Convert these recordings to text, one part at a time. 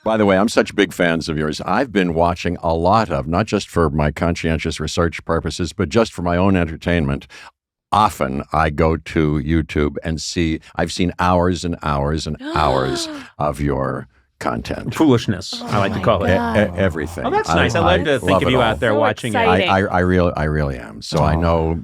By the way, I'm such big fans of yours. I've been watching a lot of, not just for my conscientious research purposes, but just for my own entertainment. Often I go to YouTube and I've seen hours and hours and hours of your content. Foolishness, I like to call it. Everything. Oh, that's nice. I like to think of you out there So watching exciting. it. I really am. So I know.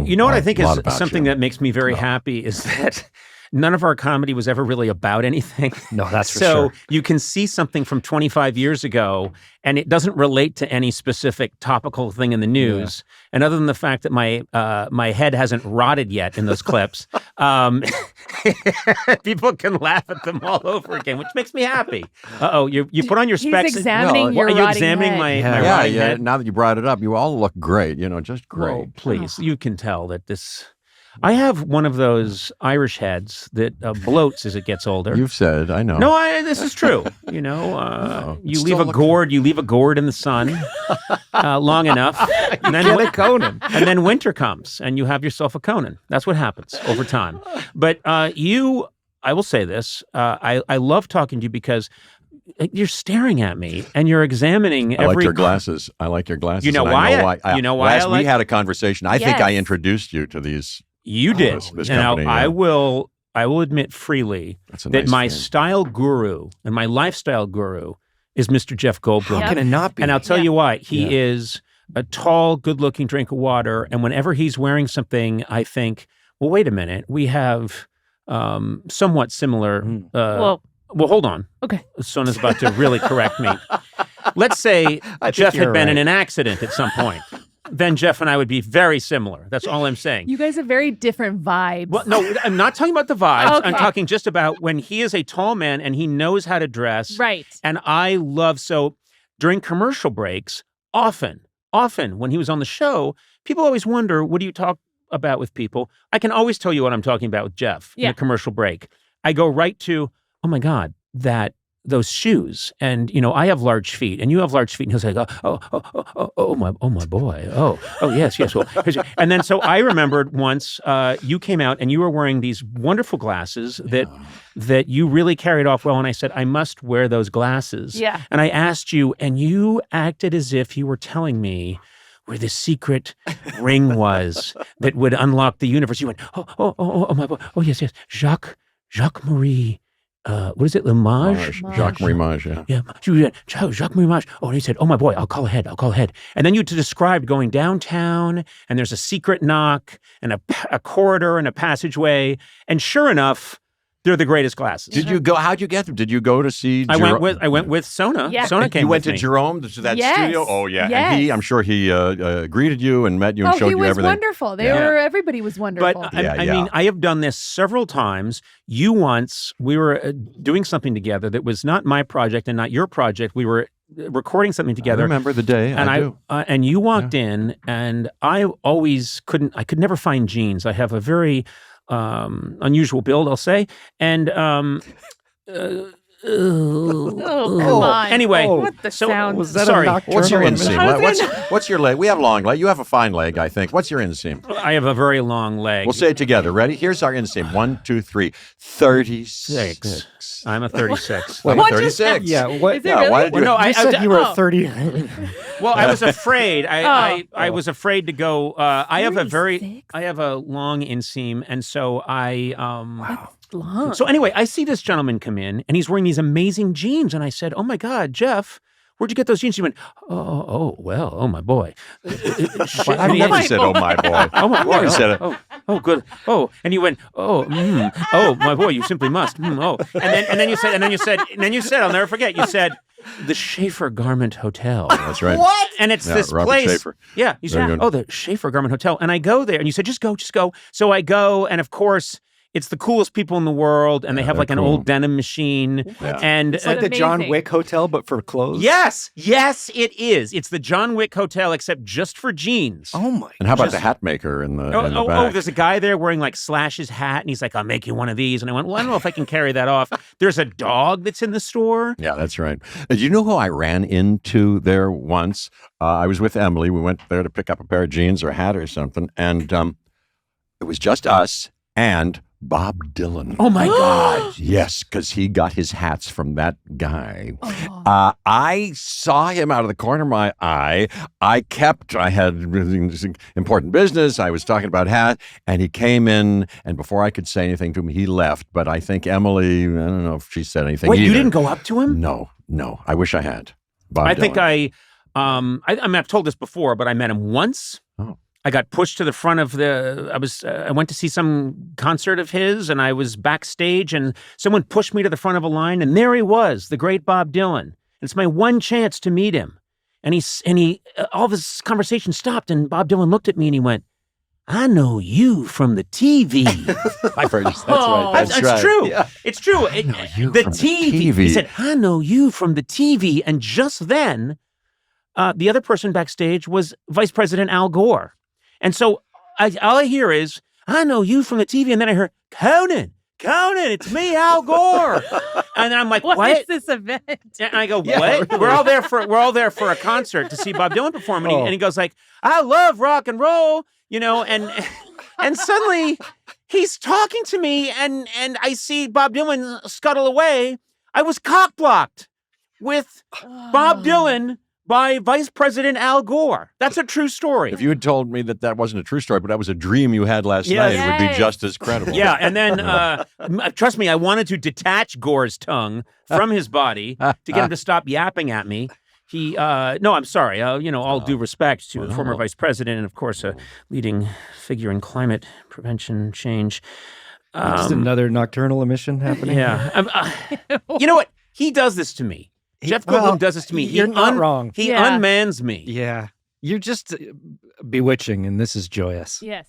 You know what I think a is lot about something you. that makes me very happy is that none of our comedy was ever really about anything. No, that's for so sure. you can see something from 25 years ago and it doesn't relate to any specific topical thing in the news. Yeah. And other than the fact that my head hasn't rotted yet in those clips, people can laugh at them all over again, which makes me happy. You put on your specs. He's examining your are you rotting examining head. my rotting Yeah. head? Now that you brought it up, you all look great. Just great. Oh, please, you can tell that this... I have one of those Irish heads that bloats as it gets older. You've said, I know. No, this is true. You leave a gourd. You leave a gourd in the sun long enough, and then Get a Conan. and then winter comes, and you have yourself a Conan. That's what happens over time. But I will say this: I love talking to you because you're staring at me and you're examining every... I like your glasses. You know and why? I know why. Last we had a conversation. I think I introduced you to these. You did. This Now, company, I will admit freely that my style guru and my lifestyle guru is Mr. Jeff Goldblum. How can it not be? And I'll tell you why. He is a tall, good-looking drink of water. And whenever he's wearing something, I think, well, wait a minute. We have somewhat similar... well, hold on. Okay. Sona's about to really correct me. Let's say Jeff had been in an accident at some point. Then Jeff and I would be very similar. That's all I'm saying. You guys have very different vibes. Well, no, I'm not talking about the vibes. Okay. I'm talking just about when he is a tall man and he knows how to dress. Right. And I love, so during commercial breaks, often when he was on the show, people always wonder, what do you talk about with people? I can always tell you what I'm talking about with Jeff in a commercial break. I go right to, oh my God, those shoes, and I have large feet, and you have large feet, and he'll say, oh my boy, oh yes, well, and then so I remembered once you came out and you were wearing these wonderful glasses that you really carried off well, and I said I must wear those glasses, and I asked you, and you acted as if you were telling me where the secret ring was that would unlock the universe. You went, oh my boy, oh yes, Jacques Marie. What is it? Limage? Jacques-Marie Mage, yeah. Yeah. Jacques-Marie Mage. Oh, and he said, oh, my boy, I'll call ahead. And then you described going downtown, and there's a secret knock, and a corridor, and a passageway. And sure enough, they're the greatest glasses. Did you go? How'd you get them? Did you go to see? I went with Sona. Yeah. Sona came. You went with to me. Jerome to that studio. Oh yeah, Yes. and I'm sure he greeted you and met you and showed you everything. He was wonderful. Everybody was wonderful. But I mean, I have done this several times. You once, we were doing something together that was not my project and not your project. We were recording something together. I remember the day. And I do. And you walked in, and I could never find jeans. I have a very unusual build, I'll say. And come on. Anyway, what the sound? Was that sorry. a nocturnal? What's your inseam? was What's your leg? We have a long leg. You have a fine leg, I think. What's your inseam? I have a very long leg. We'll say it together. Ready? Here's our inseam. 1, 2, 3. 36. I'm a 36. I'm a What 36. Yeah, what? Is it really? Why did you? Well, no, You said you were oh. 30. Well, I was afraid. I Oh. was afraid to go. I have a 36? long inseam, and so Long. So anyway, I see this gentleman come in, and he's wearing these amazing jeans, and I said, "Oh my God, Jeff, where'd you get those jeans?" He went, "Oh my boy." I've never said, "Oh my boy." Oh my boy! Never said it. Oh, good. Oh, and you went, oh my boy, you simply must. And then you said, I'll never forget. You said, the Schaefer Garment Hotel. That's right. What? And it's this Robert place. Schaefer. Yeah. You Very said, good. the Schaefer Garment Hotel. And I go there, and you said, just go. So I go, and of course, it's the coolest people in the world, and they have like an cool. old denim machine. Yeah. And It's like the John amazing. Wick Hotel, but for clothes. yes, it is. It's the John Wick Hotel, except just for jeans. Oh my. And how about the hat maker in the back? Oh, there's a guy there wearing like Slash's hat, and he's like, I'll make you one of these. And I went, well, I don't know if I can carry that off. There's a dog that's in the store. Yeah, that's right. Do you know who I ran into there once? I was with Emily. We went there to pick up a pair of jeans or a hat or something, and it was just us and Bob Dylan. Oh my God. Yes, because he got his hats from that guy. Oh. I saw him out of the corner of my eye. I had important business. I was talking about hats, and he came in, and before I could say anything to him, he left. But I think Emily, I don't know if she said anything Wait, either. you didn't go up to him? No. I wish I had. Bob I Dylan. think I mean, I've told this before, but I met him once. Oh. I got pushed to the front of I went to see some concert of his, and I was backstage, and someone pushed me to the front of a line, and there he was, the great Bob Dylan. It's my one chance to meet him. And he all this conversation stopped, and Bob Dylan looked at me and he went, "I know you from the TV." I've heard that's right. That's right. True. Yeah. It's true. The TV. He said, "I know you from the TV." And just then, the other person backstage was Vice President Al Gore. And so all I hear is, "I know you from the TV." And then I heard, Conan, it's me, Al Gore. And then I'm like, what is this event? And I go, Yeah, what? really. We're all there for a concert to see Bob Dylan perform. And he goes like, "I love rock and roll," and suddenly he's talking to me, and I see Bob Dylan scuttle away. I was cock-blocked with Bob Dylan by Vice President Al Gore. That's a true story. If you had told me that wasn't a true story, but that was a dream you had last night, it would be just as credible. Yeah, and then, trust me, I wanted to detach Gore's tongue from his body to get him to stop yapping at me. No, I'm sorry. All due respect to the former vice president and, of course, a leading figure in climate prevention change. Just another nocturnal emission happening. Yeah. You know what? He does this to me. Jeff Goldblum does this to me. You're not wrong. He unmans me. Yeah. You're just bewitching, and this is joyous. Yes.